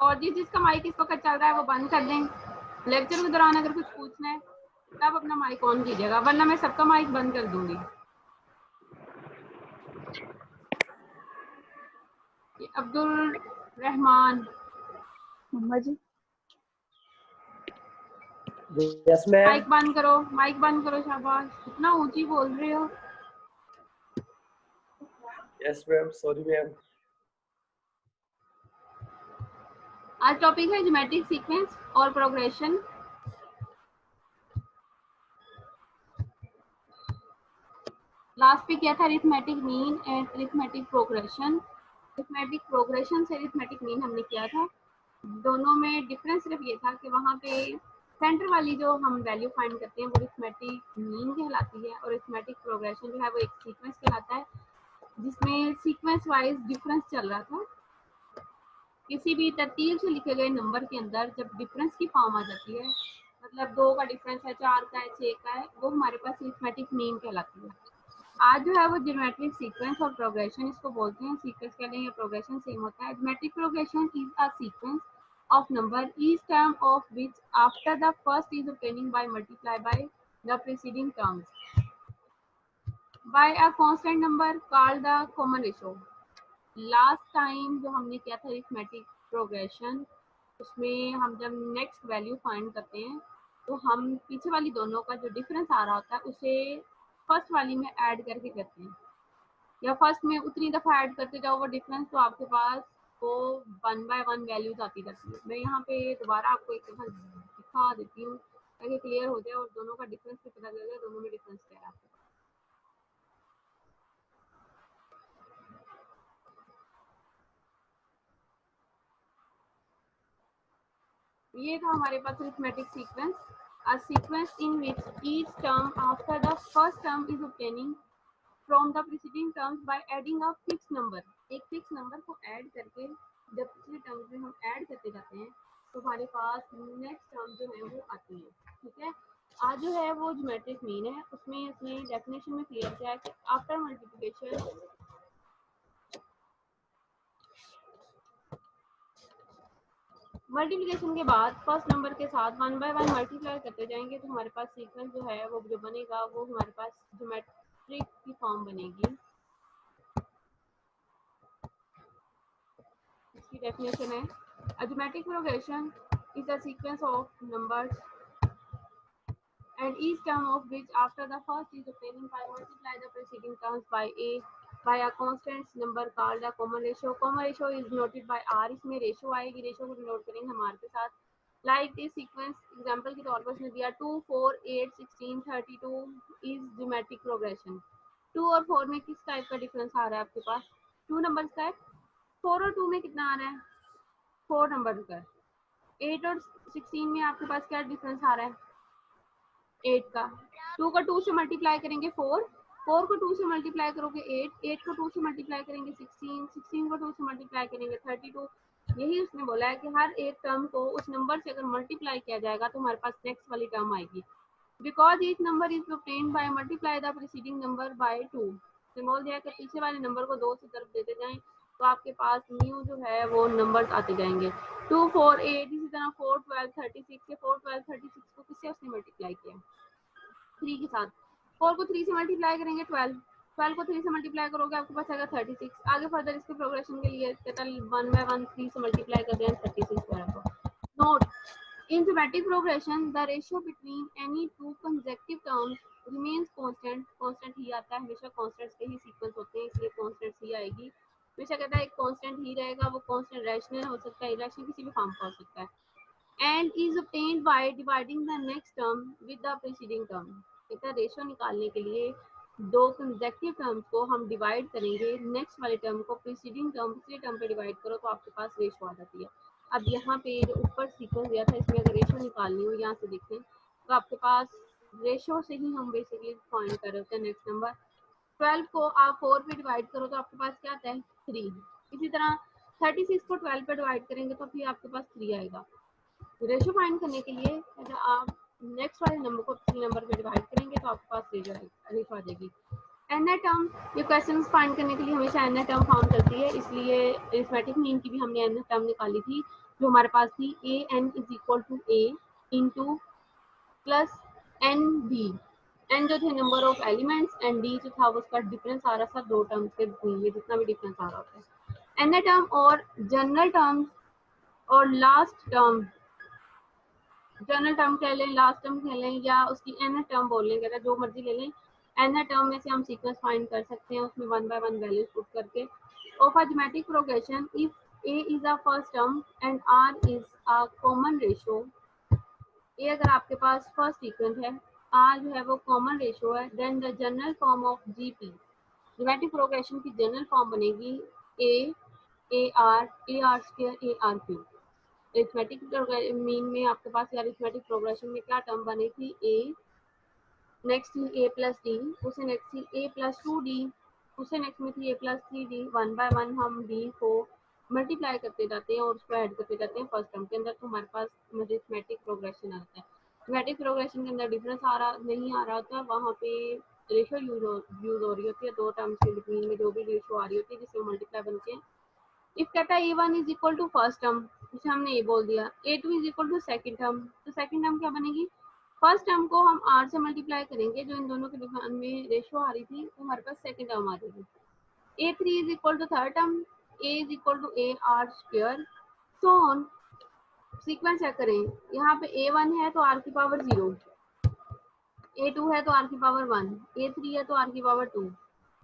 और जिसका माइक इस वक्त चल रहा है वो बंद कर दें। लेक्चर के दौरान अगर कुछ पूछना है तब अपना माइक ऑन कीजिएगा, वरना मैं सबका माइक बंद कर दूंगी। अब्दुल रहमान जी यस मैम। माइक बंद करो, माइक बंद करो। शाबाश, इतना ऊंची बोल रहे हो। Yes ma'am, sorry ma'am. आज टॉपिक है ज्योमेट्रिक सीक्वेंस और प्रोग्रेशन। लास्ट पे किया था arithmetic mean and arithmetic progression. Arithmetic progression से अरिथमेटिक मीन हमने किया था। दोनों में डिफरेंस सिर्फ ये था कि वहाँ पे सेंटर वाली जो हम वैल्यू फाइंड करते हैं वो अरिथमेटिक मीन कहलाती है, और अरिथमेटिक प्रोग्रेशन जो है वो एक सीक्वेंस कहलाता है जिसमें सीक्वेंस वाइज डिफरेंस चल रहा था। किसी भी तरतीब से लिखे गए नंबर के अंदर जब डिफरेंस की फॉर्म आ जाती है, मतलब 2 का डिफरेंस है, 4 का है, 6 का है, वो हमारे पास अरिथमेटिक मीन कहलाती है। आज जो है वो ज्योमेट्रिक सीक्वेंस और प्रोग्रेशन इसको बोलते हैं। सीक्वेंस कह लें या प्रोग्रेशन सेम होता है। Geometric progression is a sequence of number each term of which after the first is obtaining by multiply by the preceding terms by a constant number called the common ratio। Last time जो हमने किया था arithmetic progression, उसमें हम जब next value find करते हैं तो हम पीछे वाली दोनों का जो डिफरेंस आ रहा होता है उसे फर्स्ट वाली में ऐड करके करते हैं, या फर्स्ट में उतनी दफ़ा ऐड करते जाओ वो डिफरेंस, तो आपके पास वो 1 बाय 1 वैल्यूज आती जाती है। मैं यहाँ पे दोबारा आपको एक दफ़ा दिखा देती हूँ ताकि क्लियर हो जाए और दोनों का डिफरेंस भी पता चल जाए दोनों में डिफरेंस क्या है आपको। ये था हमारे पास arithmetic sequence, a sequence in which each term after the first term is obtaining from the preceding terms by adding a fixed number। एक फिक्स नंबर को ऐड करके जब पिछले टर्म्स में हम ऐड करते जाते हैं तो हमारे पास नेक्स्ट टर्म जो है वो आती है। ठीक है, आज जो है वो ज्योमेट्रिक मीन है, उसमें इसने डेफिनेशन में क्लियर किया है कि आफ्टर मल्टीप्लिकेशन, मल्टीप्लिकेशन के बाद फर्स्ट नंबर के साथ 1 बाय 1 मल्टीप्लाई करते जाएंगे तो हमारे पास सीक्वेंस जो है वो जो बनेगा वो हमारे पास ज्योमेट्रिक की फॉर्म बनेगी। इसकी डेफिनेशन है a geometric progression is a sequence of numbers and each term of which after the first is obtaining by multiply the preceding terms by a constant number called a common ratio। common ratio is denoted by r। इसमें ratio आएगी, ratio को denote करेंगे हम r के साथ। Like this sequence example के तौर पर इसने दिया 2 4 8 16 32 इज ज्योमेट्रिक प्रोग्रेशन। 2 और 4 में किस टाइप का डिफरेंस आ रहा है आपके पास? 2 नंबर्स का है। 4 और 2 में कितना आ रहा है? 4 नंबर का। 8 और 16 में आपके पास क्या डिफरेंस आ रहा है? 8 का। 2 का 2 से मल्टीप्लाई करेंगे 4, 4 को 2 से मल्टीप्लाई करोगे 8, 8 को 2 से मल्टीप्लाई करेंगे 16, 16 को 2 से मल्टीप्लाई करेंगे 32। यही उसने बोला है कि हर एक टर्म को उस नंबर से अगर मल्टीप्लाई किया जाएगा तो हमारे पास नेक्स्ट वाली टर्म आएगी। Because each number is obtained by multiply the preceding number by 2। बोल दिया कि पीछे वाले नंबर को 2 से तरफ देते जाएं तो आपके पास न्यू जो है वो नंबर्स आते जाएंगे। 2 4 8, इसी तरह 4 12 36 के 4 12 36 को किससे उसने मल्टीप्लाई किया? 3 के साथ। 4 को 3 से मल्टीप्लाई करेंगे 12, 12 को 3 से मल्टीप्लाई करोगे आपके पास आएगा 36। आगे फर्दर इसके प्रोग्रेशन के लिए टोटल 1 बाय 1 3 से मल्टीप्लाई कर दें 36 स्क्वायर को। Note, in geometric progression the ratio between any two consecutive terms remains constant। constant ही आता है, हमेशा constants के ही सीक्वेंस होते हैं इसलिए constants ही आएगी। हमेशा कहता है एक constant ही रहेगा, वो constant rational हो सकता है, irrational किसी भी फॉर्म का हो सकता है। and is obtained by dividing the next term with the preceding term। कहता है रेशो निकालने के लिए दो कंसेक्यूटिव टर्म्स को हम डिवाइड करेंगे, नेक्स्ट वाले टर्म को प्रीसीडिंग टर्म पिछले टर्म पे डिवाइड करो तो आपके पास रेशो आ जाती है। अब यहाँ पे जो ऊपर सीक्वेंस दिया था इसमें अगर रेशो निकालनी हो यहाँ से देखें तो आपके पास रेशो से ही हम बेसिकली फाइंड कर रहे होते हैं नेक्स्ट नंबर। 12 को आप 4 पे डिवाइड करो तो आपके पास क्या आता है? 3। इसी तरह 36 को 12 पे डिवाइड करेंगे तो फिर आपके पास 3 आएगा। रेशो फाइंड करने के लिए अगर आप नेक्स्ट वाले नंबर को पिछले नंबर पे डिवाइड करेंगे तो आपके पास रेशो आ जाएगी। एन टर्म, ये क्वेश्चन फाइंड करने के लिए हमेशा एन टर्म फाउंड करती है, इसलिए अरिथमेटिक मीन की भी हमने एन टर्म निकाली थी जो हमारे पास थी a n is equal to a into plus n d. N जो थे number of elements, and d जो था उसका डिफरेंस आ रहा था दो टर्म्स के बीच में, जितना भी डिफरेंस आ रहा होता है। एन टर्म और जनरल टर्म्स और लास्ट टर्म, जनरल टर्म कह लें, लास्ट टर्म कह लें, या उसकी एन टर्म बोल लें, जो मर्जी ले लें। एन टर्म में से हम सीक्वेंस फाइंड कर सकते हैं उसमें one by one values put करके। Of a geometric progression if a is a first term and r is a common ratio, a अगर आपके पास फर्स्ट सीक्वेंस है, आर जो है वो कॉमन रेशियो है, then the general form of GP, geometric progression की जनरल फॉर्म बनेगी a r square a r cube. Arithmetic mean में आपके पास अरिथमेटिक प्रोग्रेशन में क्या टर्म बनी थी, ए, नेक्स्ट थी ए प्लस डी, उसे नेक्स्ट थी ए प्लस 2d, उसे नेक्स्ट में थी a plus 3d। One by one हम डी को मल्टीप्लाई करते जाते हैं और उसको ऐड करते जाते हैं फर्स्ट टर्म के अंदर, तो हमारे पास अरिथमेटिक प्रोग्रेशन आता है। अरिथमेटिक प्रोग्रेशन के अंदर डिफरेंस नहीं आ रहा होता, वहाँ पे रेशो यूज हो रही होती है, दो टर्म्स के बिटवीन में जो भी रेशो आ रही होती है जिससे मल्टीप्लाई बनते हैं। इफ कहता है a1 is equal to first term, जिसे हमने ये बोल दिया, a2 is equal to second term, तो सेकंड टर्म क्या बनेगी, फर्स्ट टर्म को हम r से मल्टीप्लाई करेंगे, जो इन दोनों के डिफरेंस में रेशो आ रही थी तो हमारे पास सेकंड टर्म आ जाएगी। a3 is equal to third term, a is equal to a r square, so on. Sequence check करें, यहाँ पे a1 है तो r की पावर 0, a2 है तो r की पावर 1, a3 है तो r की power 2,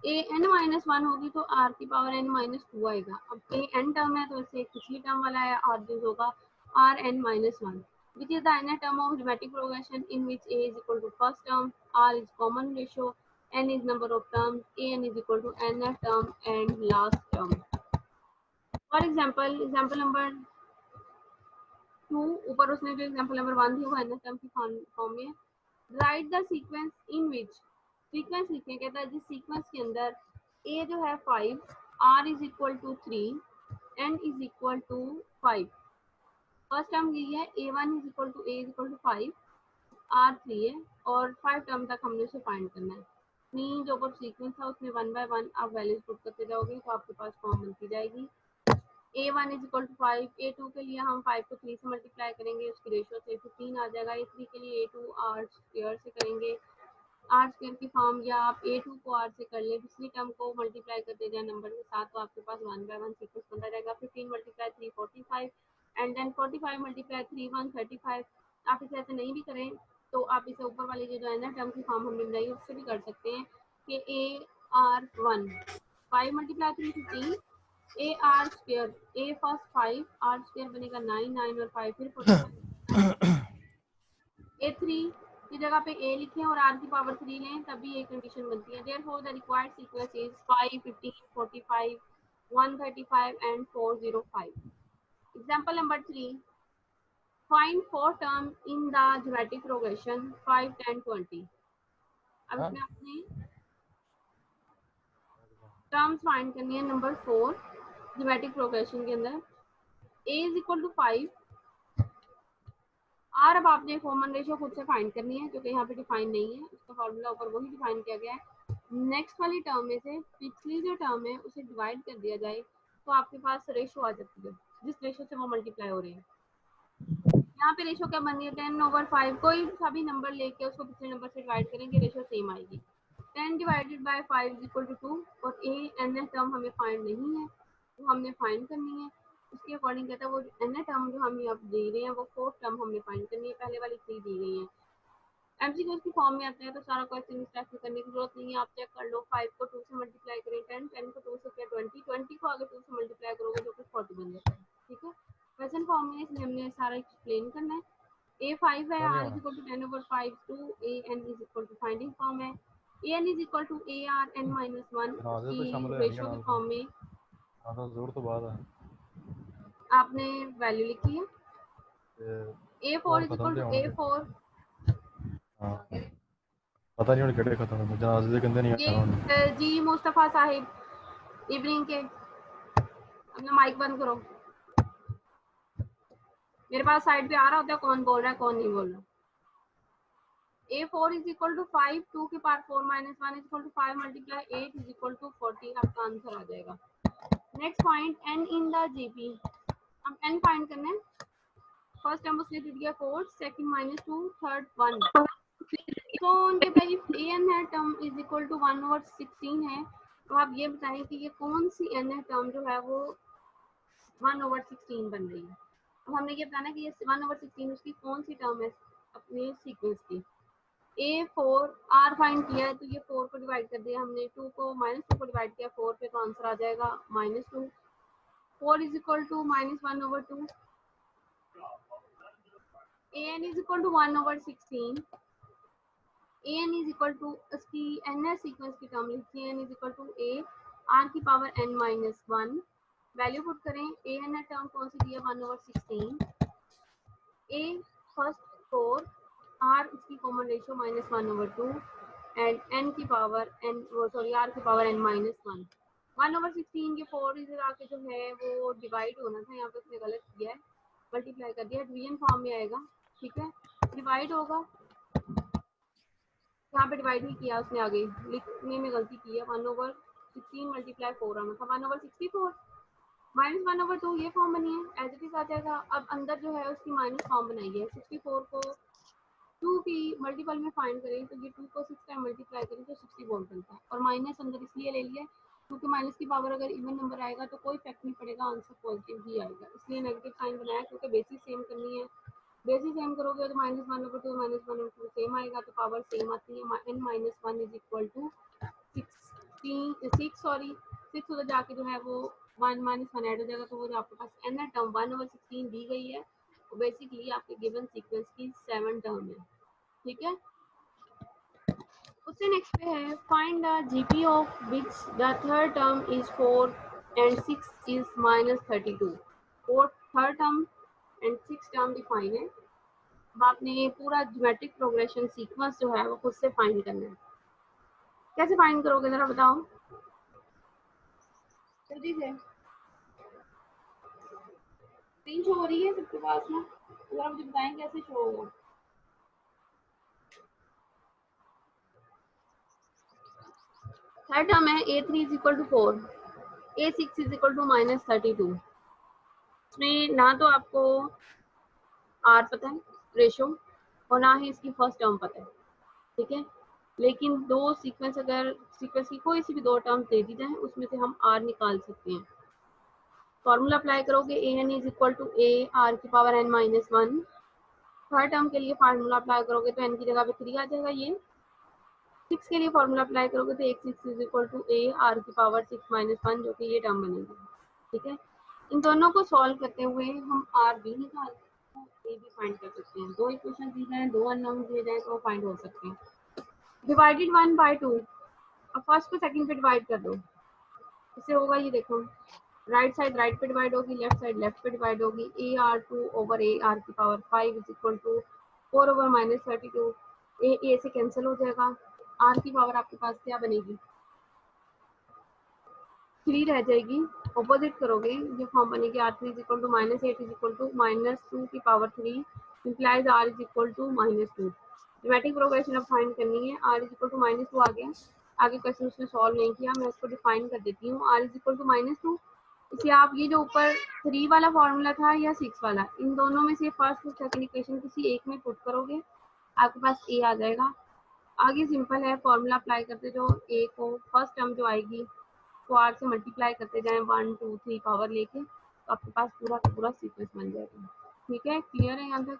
A N minus one होगी तो आर की पावर एन माइनस टू आएगा। अब ए एन टर्म है तो इससे पिछली टर्म वाला है आर जो होगा r n minus one, which is the n term of geometric progression in which a is equal to first term, r is common ratio, n is number of terms, a n is equal to n term and last term. For example number 2, ऊपर उसने जो example number 1 दी वो n term की form में। Write the sequence in which, sequence लिखने कहता है जिस सीक्वेंस के अंदर ए जो है 5, r is equal to 3, n is equal to 5। First term यही है, a1 is equal to a is equal to 5, r 3 है और 5 टर्म तक हमने उसे फाइंड करना है। अपनी जो ऊपर सीक्वेंस था उसमें वन बाय वन आप वैल्यूज पुट करते जाओगे तो आपके पास फॉर्म बनती जाएगी। a1 is equal to 5, a2 के लिए हम 5 को 3 से मल्टीप्लाई करेंगे, उसकी रेशियो से 15 आ जाएगा। a3 के लिए a2 आर स्क्वायर से करेंगे, आर स्क्वायर की फॉर्म, या आप a2 को r से कर लें, पिछली टर्म को मल्टीप्लाई करते जाए नंबर के साथ तो आपके पास वन बाय वन सीक्वेंस बनता जाएगा। 15 मल्टीप्लाई 3 45, एंड देन 45 मल्टीप्लाई 3 135। आप इसे ऐसे नहीं भी करें तो आप इसे ऊपर वाली जो है ना टर्म की फॉर्म हमने बनाई उससे भी कर सकते हैं कि AR1 5 multiply 3 15, a r square, a first 5, r square बनेगा 9, 9 और 5 फिर 45। a3 की जगह पे a लिखें और r की पावर 3 लें, तभी ये कंडीशन बनती है। Therefore the required sequence is 5 15 45 135 and 405। Example number 3, find 4 term in the geometric progression 5 10 20। अब इसमें आपने टर्म्स फाइंड करनी है नंबर 4 ज्योमेट्रिक प्रोग्रेशन के अंदर। a is equal to 5, r अब आपने कॉमन रेशियो खुद से फाइंड करनी है क्योंकि यहाँ पे डिफाइन नहीं है, उसका फॉर्मूला ऊपर वही डिफाइन किया गया है। नेक्स्ट वाली टर्म में से पिछली जो टर्म है उसे डिवाइड कर दिया जाए तो आपके पास रेशियो आ जाती है जिस रेशियो से वो मल्टीप्लाई हो रही है। यहाँ पे रेशियो क्या बनी है 10/5, कोई सभी नंबर लेके उसको पिछले नंबर से डिवाइड करेंगे, रेशियो सेम आएगी। 10 divided by 5 is equal to 2, और ए एन टर्म हमें फाइंड नहीं है तो हमने फाइंड करनी है उसके अकॉर्डिंग। कहता है वो एन टर्म जो हम अब दे रहे हैं वो 4 टर्म हमने फाइंड करनी है, पहले वाली 3 दी गई है। एमसीक्यूज की फॉर्म में आता है तो सारा क्वेश्चन इस टाइप से करने की जरूरत नहीं है, आप चेक कर लो। 5 को 2 से मल्टीप्लाई करें 10, 10 को 2 से किया 20, 20 को अगर 2 से मल्टीप्लाई करोगे तो फिर 40 बन जाता है। ठीक है, क्वेश्चन फॉर्म में इसलिए हमने सारा एक्सप्लेन करना है। a5 है, r is equal to 10/5 to an is equal to finding form है, an is equal to ar n minus 1 की रेशियो की फॉर्म में आपने वैल्यू लिखी है। a4 is equal to a4, पता नहीं किहड़े खत्म होंदे जनाजे दे कहंदे नहीं ये जी मुस्तफा साहिब इवनिंग के, अपना माइक बंद करो। मेरे पास साइड पे आ रहा होता है कौन बोल रहा है कौन नहीं बोल रहा। A4 इज इक्वल टू 5, 2 के power 4 minus 1 is equal to 5 multiply 8 is equal to 40, आपका आंसर आ जाएगा। Next point, n in the GP, अब n फाइंड करना है। फर्स्ट टर्म उसने दे दिया 4, सेकंड -2, थर्ड 1। तो उनके पास an है टर्म इज इक्वल टू 1/16 है। तो आप ये बताएं कि ये कौन सी n है टर्म जो है वो 1/16 बन रही है। अब हमने ये बताना कि ये 1/16 उसकी कौन सी टर्म है अपने सीक्वेंस की। A4 R फाइंड किया है तो ये 4 को डिवाइड कर दिया हमने, 2 को -2 को डिवाइड किया 4 पे, तो आंसर आ जाएगा -2। 4 is equal to -1/2। an is equal to 1/16। an is equal to इसकी n सीक्वेंस की टर्म लिखी है, n is equal to a r की पावर n-1। वैल्यू पुट करें, an टर्म कौन सी दी है 1/16, a फर्स्ट 4, r इसकी कॉमन रेशियो -1/2 एंड n की पावर n सॉरी r की पावर n-1। 1/16 ये 4 इधर आके जो है वो डिवाइड होना था, यहाँ पे उसने गलत किया है, मल्टीप्लाई कर दिया, डिवीजन फॉर्म में आएगा। ठीक है, डिवाइड होगा, यहाँ पे डिवाइड ही किया उसने, आगे लिखने में गलती की है। 1/16 मल्टीप्लाई 4 आना था, 1/64 -1/2 ये फॉर्म बनी है, एज इट इज आ जाएगा। अब अंदर जो है उसकी माइनस फॉर्म बनाई है, 64 को 2 की मल्टीपल में फाइंड करें तो ये 2 को 6 टाइम मल्टीप्लाई करें तो 64 बनता है, और माइनस अंदर इसलिए ले लिया क्योंकि माइनस की पावर अगर इवन नंबर आएगा तो कोई इफेक्ट नहीं पड़ेगा, आंसर पॉजिटिव ही आएगा, इसलिए नेगेटिव साइन बनाया क्योंकि बेसिस सेम करनी है। बेसिस सेम करोगे तो -1/2 -1/2 सेम आएगा, तो पावर सेम आती है। n-1 इज इक्वल टू 6 उधर जाके जो है वो 1 -1 ऐड हो जाएगा, तो वो जो आपके पास n है टर्म 1/16 दी गई है, वो बेसिकली आपके गिवन सीक्वेंस की 7 टर्म है। ठीक है, उससे नेक्स्ट पे है find the GP of which the third term is 4 and 6 is -32। Fourth third term and 6 term define है। अब आपने ये पूरा ज्योमेट्रिक प्रोग्रेशन सीक्वेंस जो है वो खुद से फाइंड करना है। कैसे फाइंड करोगे जरा बताओ जल्दी से। स्क्रीन शो हो रही है सबके पास में, जरा मुझे बताएं कैसे शो होगा। थर्ड टर्म है a3 is equal to 4, a6 is equal to -32। इसमें ना तो आपको r पता है रेशो, और ना ही इसकी फर्स्ट टर्म पता है। ठीक है, लेकिन दो सीक्वेंस, अगर सीक्वेंस की कोई सी भी दो टर्म दे दी जाए उसमें से हम r निकाल सकते हैं। फॉर्मूला अप्लाई करोगे, an is equal to a r की पावर n-1। थर्ड टर्म के लिए फार्मूला अप्लाई करोगे तो n की जगह पे 3 आ जाएगा। ये 6 के लिए फार्मूला अप्लाई करोगे तो 6 is equal to a r की पावर 6-1, जो कि ये टर्म बनेगी। ठीक है, इन दोनों को सॉल्व करते हुए हम r भी निकाल सकते हैं, a भी फाइंड कर सकते हैं। दो इक्वेशन दी जाए, दो अननोन दिए जाए तो फाइंड हो सकते हैं। डिवाइडेड 1/2, अब फर्स्ट को सेकंड पे डिवाइड कर दो, इससे होगा ये देखो, राइट साइड राइट पे डिवाइड होगी, लेफ्ट साइड लेफ्ट पे डिवाइड होगी। AR2/AR की पावर 5 इज इक्वल टू 4/-32। ए से कैंसिल हो जाएगा, r की पावर आपके पास क्या बनेगी 3 रह जाएगी। ऑपोजिट करोगे ये फॉर्म बनेगी, r3 is equal to -8 is equal to -2 की power 3 implies r is equal to -2। Geometric progression अब फाइंड करनी है। r इज इक्वल टू -2 आ गया, आगे क्वेश्चन उसने सॉल्व नहीं किया, मैं उसको डिफाइन कर देती हूँ। r इज इक्वल टू -2, इसे आप ये जो ऊपर 3 वाला फॉर्मूला था या 6 वाला, इन दोनों में से फर्स्ट और सेकंड इक्वेशन किसी एक में पुट करोगे, आपके पास a आ जाएगा। आगे सिंपल है, फॉर्मूला अप्लाई करते जो a को फर्स्ट टर्म जो आएगी तो r से मल्टीप्लाई करते जाएं 1 2 3 पावर लेके, तो आपके पास पूरा का पूरा सीक्वेंस बन जाएगा। ठीक है, क्लियर है यहाँ तक।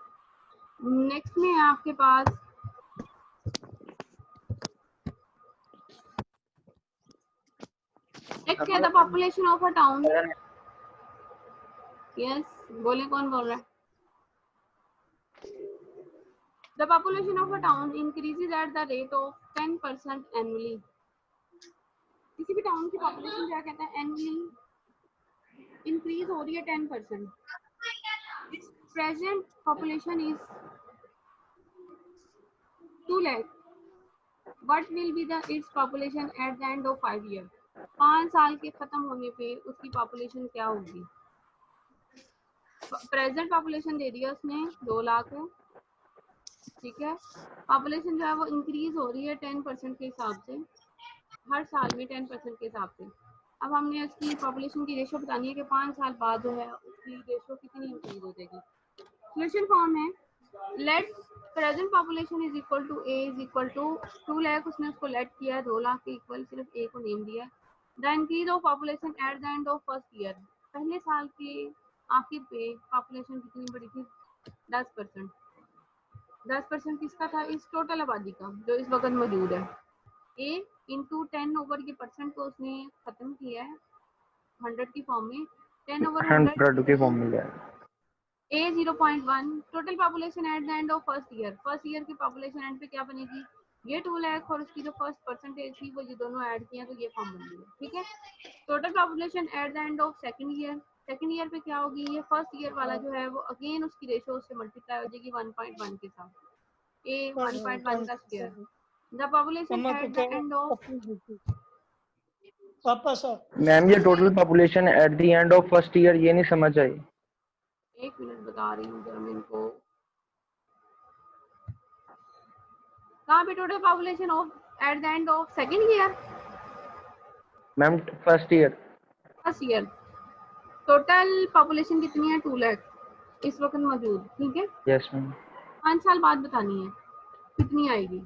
नेक्स्ट में है आपके पास नेक्स्ट है the population of a town. Yes, बोले कौन बोल रहा है। The population of a town increases at the rate of 10% annually. किसी भी टाउन की पॉपुलेशन क्या कहता है, एनुअली इंक्रीज हो रही है 10%। Its present population is 2 lakh. What will be the its population at the end of 5 years? 5 साल के खत्म होने पे उसकी पॉपुलेशन क्या होगी। प्रेजेंट पॉपुलेशन दे दिया उसने 2 लाख है, ठीक है। पॉपुलेशन जो है वो इंक्रीज हो रही है 10% के हिसाब से, हर साल में 10% के हिसाब से। अब हमने उसकी पॉपुलेशन की रेशो बतानी है कि 5 साल बाद जो है उसकी रेशो कितनी इंक्रीज हो जाएगी। सोल्यूशन फॉर्म है, let present population is equal to a is equal to 2 lakh, उसने उसको लेट किया 2 लाख के इक्वल, सिर्फ ए को नेम दिया। The increase of population at the end of first year, पहले साल के आखिर पे पॉपुलेशन कितनी बढ़ी थी? 10%। 10% किसका था? इस टोटल आबादी का जो इस वक्त मौजूद है। ए इंटू 10 ओवर के परसेंट को उसने खत्म किया है 100 की फॉर्म में, 10 ओवर 100 के फॉर्म में 100 लिया। ए 0.1 total population at the end of first year की पॉपुलेशन एंड पे क्या बनेगी? ये 2 लाख और उसकी जो फर्स्ट परसेंटेज थी वो ये दोनों ऐड किया तो ये फॉर्म बन गई। ठीक है। Total population at the end of second year पे क्या होगी? ये फर्स्ट ईयर वाला जो है वो अगेन उसकी रेशो उससे मल्टीप्लाई हो जाएगी 1.1 के साथ, ए 1.1 का square. The population at the end of वापस मैम ये total population at the end of first year, ये नहीं समझ आई। एक मिनट बता रही हूँ जरा मैं इनको। कहाँ पे total population of eight the end of second year? Ma'am first year total population कितनी है? 2 लाख इस वक्त मौजूद। ठीक है। Yes ma'am. 5 साल बाद बतानी है कितनी आएगी।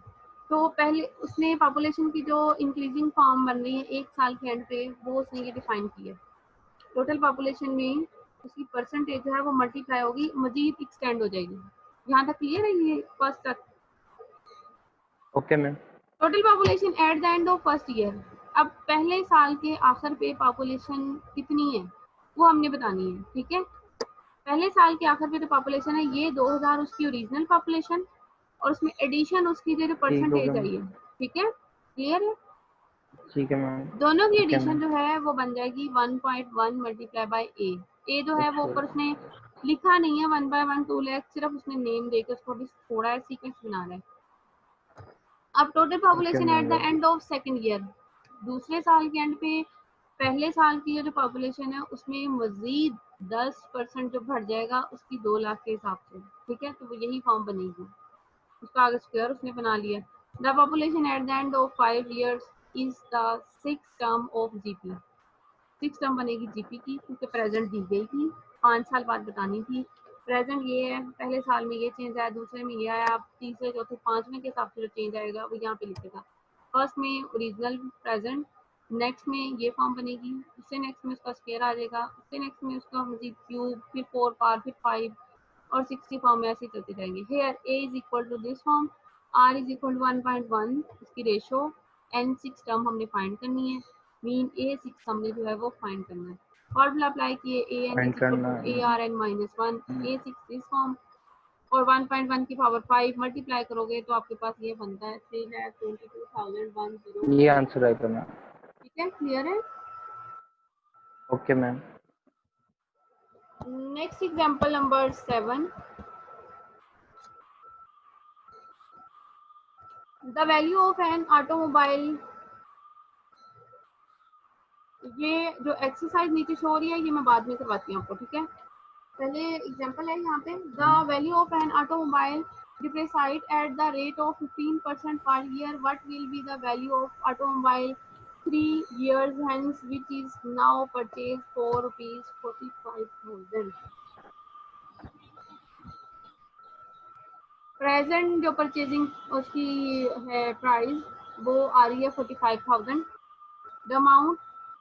तो पहले उसने पॉपुलेशन की जो इंक्रीजिंग फॉर्म बन रही है एक साल के एंड पे, वो उसने ये डिफाइन किया। टोटल पॉपुलेशन में उसकी परसेंटेज जो है वो मल्टीप्लाई होगी, मजीद एक्सटेंड हो जाएगी। यहाँ तक क्लियर है ये फर्स्ट तक? Okay ma'am. Total population at the end of first year, अब पहले साल के आखिर पे पॉपुलेशन कितनी है वो हमने बतानी है। ठीक है। पहले साल के आखिर पे तो पॉपुलेशन है ये 2000 उसकी ओरिजिनल पॉपुलेशन, और उसमें एडिशन उसकी जो परसेंटेज आई है। ठीक है। क्लियर है? ठीक है मैम। दोनों की ओके एडिशन मैम। जो है वो बन जाएगी 1.1 मल्टीप्लाई बाय ए। ए जो है वो ऊपर उसने लिखा नहीं है 1/1 2 लाख, सिर्फ उसने नेम देकर उसको भी थोड़ा है सीक्वेंस बना रहा है। अब total population at the end of second year, दूसरे साल के एंड पे पहले साल की जो पॉपुलेशन है उसमें मजीद 10% जो बढ़ जाएगा उसकी 2 लाख के हिसाब से। ठीक है। तो वो यही फॉर्म बनेगी, उसका आगे स्क्वायर उसने बना लिया। The population at the end of 5 years is the 6th term of GP. 6 term बनेगी जीपी की, क्योंकि प्रेजेंट दी गई थी, 5 साल बाद बतानी थी। प्रेजेंट ये है, पहले साल में ये चेंज आया, दूसरे में ये आया, अब तीसरे चौथे पांचवें के हिसाब से जो चेंज आएगा वो यहाँ पे लिखेगा। फर्स्ट में ओरिजिनल प्रेजेंट, नेक्स्ट में ये फॉर्म बनेगी, उससे नेक्स्ट में उसका स्क्वायर आ जाएगा, उससे नेक्स्ट में उसका मजीद क्यूब, फिर 4 पावर, फिर 5 और 60 फॉर्म में ऐसे चलते जाएंगे। Here a is equal to this form, r is equal to 1.1 इसकी रेशो, एन 6 टर्म हमने फाइंड करनी है, मीन ए 6 हमने जो है वो फाइंड करना है। फॉर्मूला अप्लाई किए, a n is equal to a r n minus 1, a 6 this form और 1.1 की पावर 5 मल्टीप्लाई करोगे तो आपके पास ये बनता है 3,22,100। ये आंसर है तो मैम। ठीक है। क्लियर है? Okay ma'am. Next example number 7, the value of an automobile. ये जो एक्सरसाइज नीचे शो हो रही है ये मैं बाद में करवाती हूँ आपको। ठीक है। पहले एग्जांपल है यहाँ पे, the value of an automobile depreciate at the rate of 15% per year, what will be the value of automobile 3 years hence, which is now purchased for rupees 45,000। Present जो परचेजिंग उसकी है प्राइस वो आ रही है 45,000। The amount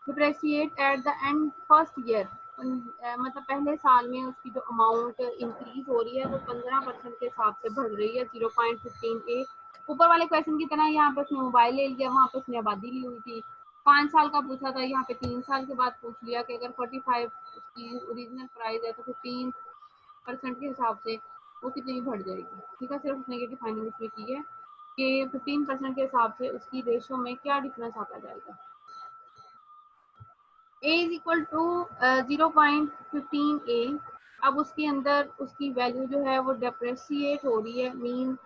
depreciate at the end first year, मतलब पहले साल में उसकी जो अमाउंट इंक्रीज हो रही है वो 15% के हिसाब से बढ़ रही है 0.15 ए। ऊपर वाले क्वेश्चन की तरह यहाँ पे उसने मोबाइल ले लिया, वहाँ पे उसने आबादी ली हुई थी, 5 साल का पूछा था, यहाँ पे 3 साल के बाद पूछ लिया कि अगर 45 उसकी ओरिजिनल प्राइस है तो 15% के हिसाब से वो कितनी बढ़ जाएगी। ठीक है। सिर्फ उसने ये डिफाइनिंग इसमें की है कि 15% के हिसाब से उसकी रेशो में क्या डिफरेंस आता जाएगा। a इज इक्वल टू 0.15 ए। अब उसके अंदर उसकी वैल्यू जो है वो डिप्रेशिएट हो रही है, मीन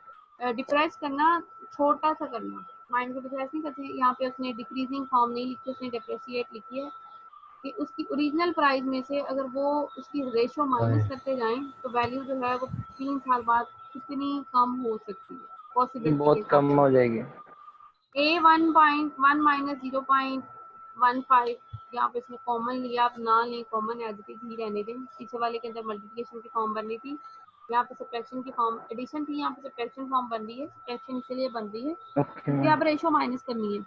डिप्रेस करना, छोटा सा करना, माइंड को डिप्रेस नहीं करते। यहाँ पे उसने डिक्रीजिंग फॉर्म नहीं लिखी, उसने डिप्रेशिएट लिखी है कि उसकी ओरिजिनल प्राइस में से अगर वो उसकी रेशो माइनस करते जाएं तो वैल्यू जो है वो 3 साल बाद कितनी कम हो सकती है पॉसिबिलिटी के बहुत हिसाब कम हो जाएगी। ए 1.1 माइनस 0.15 यहाँ पे इसने कॉमन लिया, आप ना लें, कॉमन एज इट इज ही रहने दें। पीछे वाले के अंदर मल्टीप्लिकेशन की फॉर्म बन रही थी, यहाँ पे सब्ट्रैक्शन की फॉर्म, एडिशन थी, यहाँ पे सब्ट्रैक्शन फॉर्म बन रही है। सब्ट्रैक्शन इसलिए बन रही है ओके क्योंकि मैम। अब रेशो माइनस करनी है।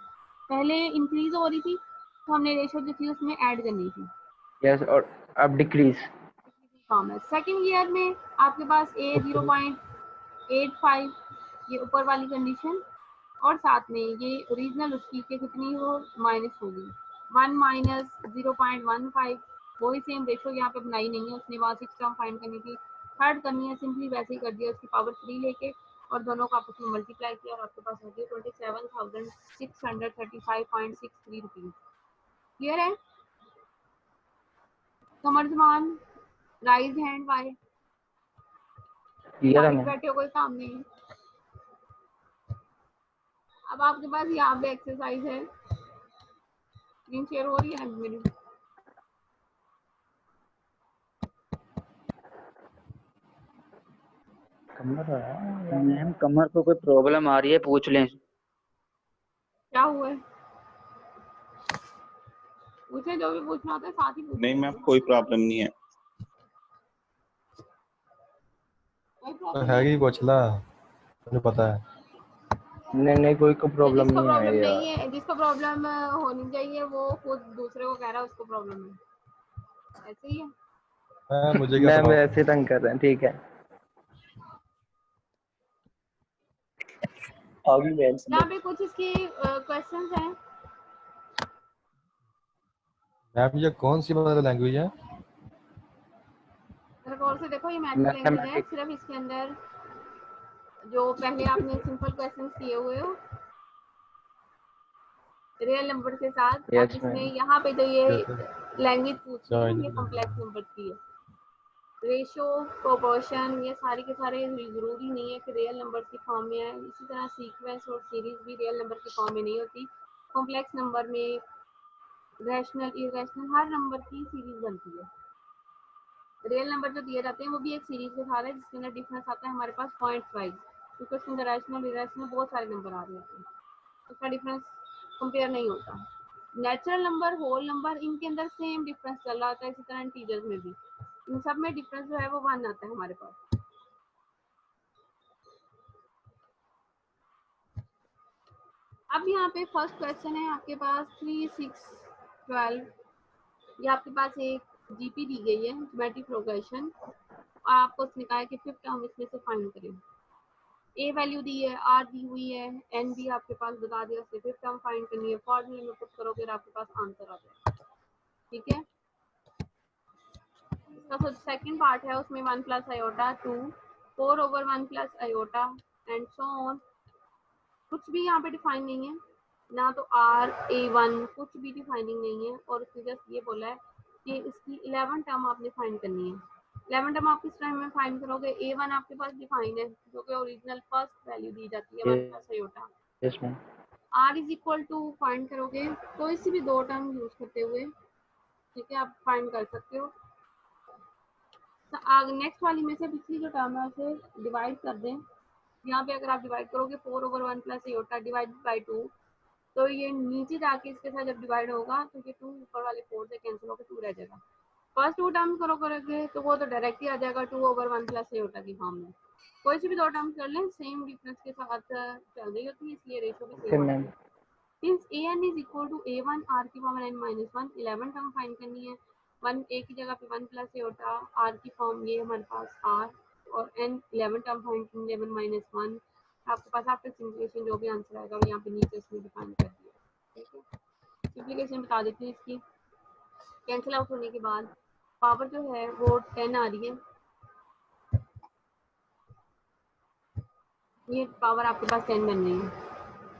पहले इंक्रीज हो रही थी तो हमने रेशो जो थी उसमें ऐड करनी थी, यस, और अब डिक्रीज। फॉर्म है। सेकेंड ईयर में आपके पास ए 0.85 ये ऊपर वाली कंडीशन, और साथ में ये ओरिजिनल उसकी के कितनी हो माइनस होगी 1 माइनस 0.15, वही सेम रेशो यहाँ पे बनाई नहीं है उसने, वहाँ 6 टर्म फाइंड करनी थी, थर्ड करनी है, सिंपली वैसे ही कर दिया, उसकी पावर 3 लेके और दोनों का आपस में मल्टीप्लाई किया और आपके पास हो गया 27,635.63 रुपीज। क्लियर है? कमरजमान राइज हैंड वाई, क्लियर है साइड मैम। बैठे हो, कोई काम नहीं है। अब आपके पास यहाँ पे एक्सरसाइज है, स्क्रीन शेयर हो रही है मेरी? मैम कमर को कोई प्रॉब्लम आ रही है, पूछ लें। क्या हुआ है? पूछे, जो भी पूछना होता है साथ ही पूछे। नहीं मैम, कोई प्रॉब्लम नहीं है। कोई तो प्रॉब्लम है नहीं? कि पछला मुझे पता है। नहीं कोई को प्रॉब्लम जिसको नहीं प्रॉब्लम है नहीं यार। है, जिसको प्रॉब्लम होनी चाहिए वो खुद दूसरे को कह रहा है उसको प्रॉब्लम है, ऐसे ही है। मुझे क्या मैम सुनाओ। ऐसे तंग कर रहे हैं, ठीक है। आगे मैम यहाँ समझ। पे कुछ इसके क्वेश्चंस हैं। मैम ये कौन सी मतलब लैंग्वेज है? गौर से देखो, ये मैथ की लैंग्वेज है, मैथमेटिक्स। सिर्फ इसके अंदर जो पहले आपने सिंपल क्वेश्चंस किए हुए हो रियल नंबर के साथ, अब यस इसमें मैम। यहाँ पे जो ये कैसे? लैंग्वेज पूछ रही है ये चाइनीज कॉम्प्लेक्स लैंग्वेज। नंबर की है। रेशो, प्रोपोर्शन, ये सारे के सारे जरूरी नहीं है कि रियल नंबर की फॉर्म में है। इसी तरह सीक्वेंस और सीरीज भी रियल नंबर की फॉर्म में नहीं होती। कॉम्प्लेक्स नंबर में रैशनल, इरेशनल, हर नंबर की सीरीज बनती है। रियल नंबर जो दिए जाते हैं वो भी एक सीरीज के साथ है जिसके अंदर डिफरेंस आता है हमारे पास पॉइंट वाइज, क्योंकि उसके अंदर रैशनल, इरेशनल बहुत सारे नंबर आ रहे होते हैं, उसका डिफरेंस कंपेयर नहीं होता। नेचुरल नंबर, होल नंबर, इनके अंदर सेम डिफरेंस चल रहा होता है। इसी तरह इंटीजर्स में भी इन सब में डिफरेंस जो है वो 1 आता है हमारे पास। अब यहाँ पे फर्स्ट क्वेश्चन है आपके पास 3, 6, 12, ये आपके पास एक जीपी दी गई है, ज्योमेट्रिक प्रोग्रेशन, आपको उसने कहा है कि फिफ्थ टर्म इसमें से फाइंड करें। ए वैल्यू दी है, आर दी हुई है, एन भी आपके पास बता दिया, उससे फिफ्थ टर्म फाइंड करनी है, फॉर्मूले में पुट करोगे और आपके पास आंसर आ जाएगा। ठीक है, इसका सेकंड पार्ट है, उसमें 1 plus iota 2, 4 over 1 plus iota and so on. कुछ भी यहाँ पे डिफाइन नहीं है, ना तो आर ए वन कुछ भी डिफाइनिंग नहीं है, और उसने जस्ट ये बोला है कि इसकी 11 टर्म आपने फाइंड करनी है। 11 टर्म आप किस टाइम में फाइंड करोगे? ए वन आपके पास डिफाइन है जो कि ओरिजिनल फर्स्ट वैल्यू दी जाती है 1 plus iota. Yes ma'am. R is equal to find करोगे कोई सी भी दो टर्म यूज करते हुए, ठीक है, आप फाइंड कर सकते हो। नेक्स्ट वाली में से पिछली जो टर्म है उसे डिवाइड कर दें। यहाँ पे अगर आप डिवाइड करोगे 4 over 1 plus iota divided by 2, तो ये नीचे जाके इसके साथ जब डिवाइड होगा तो ये 2 ऊपर वाले 4 से कैंसिल होकर 2 रह जाएगा। फर्स्ट 2 टर्म करोगे तो वो तो डायरेक्ट ही आ जाएगा 2 ओवर 1 प्लस आयोटा की फॉर्म में। कोई सी भी दो टर्म कर लें, सेम डिफरेंस के साथ चल रही होती है, इसलिए रेशो भी ओके सेम आती मैम। है। Since an is equal to a1 r की power n minus 1, 11 term find करनी है। 1 a की जगह पे 1 प्लस आयोटा r की फॉर्म ये हमारे पास r, और n 11 टर्म फाइंड करनी है 11 माइनस 1। आपके पास आफ्टर सिंप्लीफिकेशन जो भी आंसर आएगा वो यहाँ पे नीचे इसमें डिफाइन कर दिया। ठीक है, सिंप्लीफिकेशन बता देती हूँ इसकी। कैंसिल आउट होने के बाद पावर जो है वो 10 आ रही है, ये पावर आपके पास 10 बन रही है।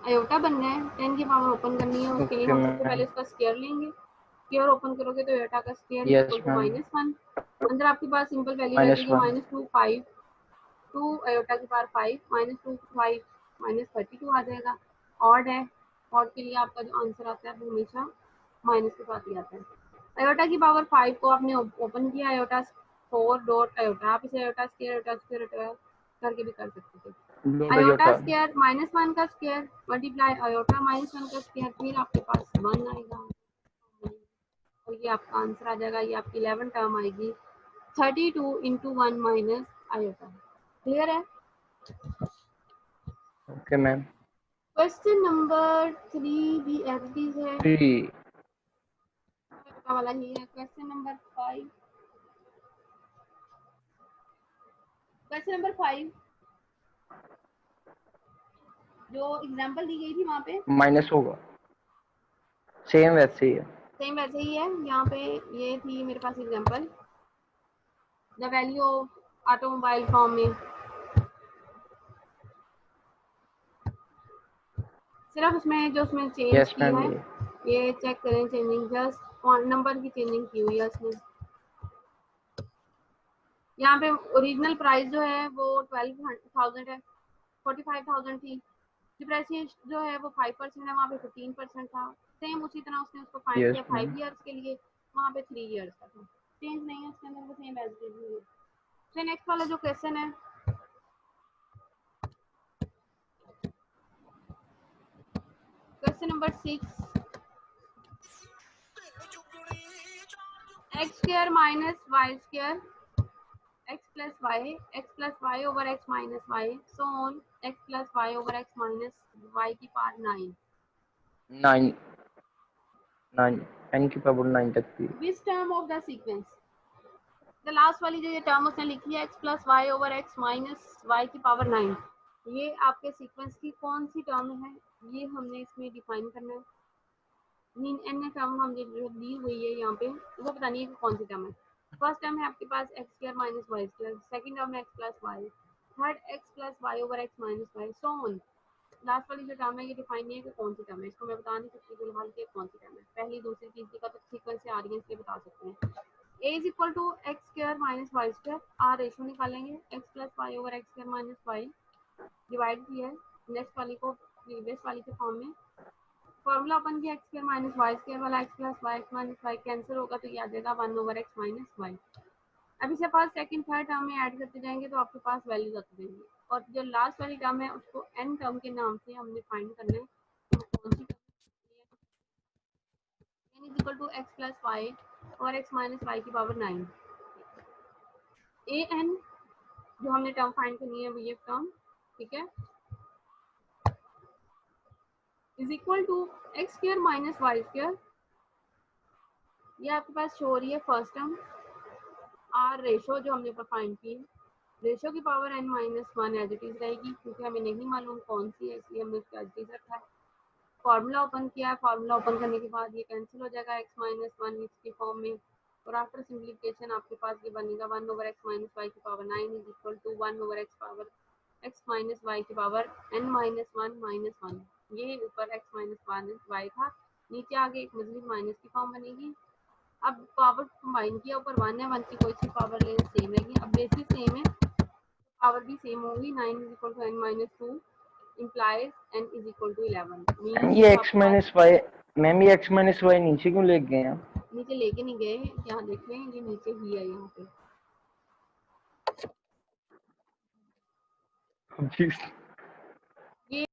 आयोटा बनना है, 10 की पावर ओपन करनी है, उसके लिए ओके हम सबसे मैम। पहले उसका स्क्वायर लेंगे। स्क्वायर ओपन करोगे तो आयोटा का square is yes equal to ma'am. -1। अंदर आपके पास सिंपल वैल्यू रह माइनस गई है 1। -2 5, 2 आयोटा की पावर 5, -2 5 -32 आ जाएगा। ऑड है, ऑड के लिए आपका जो आंसर आता है वो हमेशा माइनस के साथ ही आता है। आयोटा की पावर 5 को आपने ओपन किया, आयोटा 4 डॉट आयोटा, आप इसे आयोटा स्क्वायर करके भी कर सकते थे। Log iota iota. स्क्वायर -1 का स्क्वायर मल्टीप्लाई आयोटा -1 का स्क्वायर, फिर आपके पास 1 आएगा और ये आपका आंसर आ जाएगा। ये आपकी 11 टर्म आएगी 32 × 1 माइनस आयोटा। क्लियर है? Okay, ma'am. क्वेश्चन नंबर 3 भी एवरीज है, 3. वाला ही है। क्वेश्चन नंबर 5, क्वेश्चन नंबर 5 जो एग्जांपल दी गई थी वहाँ पे माइनस होगा, सेम वैसे ही है। सेम वैसे ही है। यहाँ पे ये थी मेरे पास example, the value of automobile form में सिर्फ उसमें चेंज यस की मैम, है, ये चेक करें चेंजिंग, जस्ट नंबर की चेंजिंग की हुई है उसमें। यहाँ पे ओरिजिनल प्राइस जो है वो 12,000 है, 45,000 थी। डिप्रेसिएशन जो है वो 5% है, वहाँ पे 15% था। सेम उसी तरह उसने उसको फाइंड यस किया मैम। 5 ईयर्स के लिए, वहाँ पे 3 ईयर्स का था। चेंज नहीं है उसके अंदर, वो सेम एज इट इज है। फिर नेक्स्ट वाला जो क्वेश्चन है, question number 6, x square minus y square x plus y over x minus y, so on x plus y over x माइनस y की पावर 9। 9 n की पावर 9 तक थी। Which term of the sequence, the last वाली जो ये term उसने लिखी है x plus y over x minus y की पावर 9, ये आपके सीक्वेंस की कौन सी टर्म है, ये हमने इसमें डिफाइन करना है। एन टर्म हमने जो दी हुई है यहाँ पे वो बतानी है कि कौन सी टर्म है। फर्स्ट टर्म है आपके पास x square minus y square, second term है x plus y, third x plus y over x minus y, so on. Last वाली जो टर्म है ये डिफाइन नहीं है कि कौन सी टर्म है, इसको मैं बता नहीं सकती फिलहाल कि कौन सी टर्म है। पहली दूसरी तीसरी का तो सीक्वेंस से आ रही है इसलिए बता सकते हैं। A is equal to x square minus y square, r ratio निकालेंगे x plus y over x square minus y, divide किया है नेक्स्ट वाली को प्रीवियस वाली के फॉर्म में। फॉर्मूला अपन की x square minus y square वाला x plus y x minus y cancel होगा तो ये आ जाएगा 1 ओवर एक्स माइनस वाई। अब इसे फर्स्ट सेकंड थर्ड टर्म में ऐड करते जाएंगे तो आपके पास वैल्यूज आती जाएंगी, और जो लास्ट वाली टर्म है उसको एन टर्म के नाम से हमने फाइंड करना है कौन सी term. N is equal to x plus y और एक्स माइनस वाई की पावर 9। ए एन जो हमने टर्म फाइंड करनी है वो ये टर्म, ठीक है, is equal to x square minus y square, ये आपके पास शो हो रही है फर्स्ट टर्म। आर रेशो जो हमने फाइंड की, रेशो की power n minus 1 as it is रहेगी क्योंकि हमें नहीं मालूम कौन सी है इसलिए हमने उसको एज इट इज रखा है। फार्मूला ओपन किया है, फार्मूला ओपन करने के बाद ये कैंसिल हो जाएगा x माइनस 1 इसकी फॉर्म में, और आफ्टर सिंप्लीफिकेशन आपके पास ये बनेगा 1 ओवर x माइनस वाई की power 9 is equal to 1 over x power x minus y की पावर n माइनस 1 माइनस 1। ये ऊपर x माइनस 1 वाई था, नीचे आगे एक मजीद माइनस की फॉर्म बनेगी। अब पावर कंबाइन किया, ऊपर 1 है, 1 की कोई सी पावर ले सेम रहेगी। अब बेसिस सेम है, पावर भी सेम होगी। 9 is equal to n minus 2 implies n is equal to 11 ma'am means ये जो x आपके माइनस पास वाई, मैम ये x माइनस वाई नीचे क्यों ले गए हैं नीचे लेके नहीं गए, यहाँ देखें ये नीचे ही है यहाँ पे। आप? ये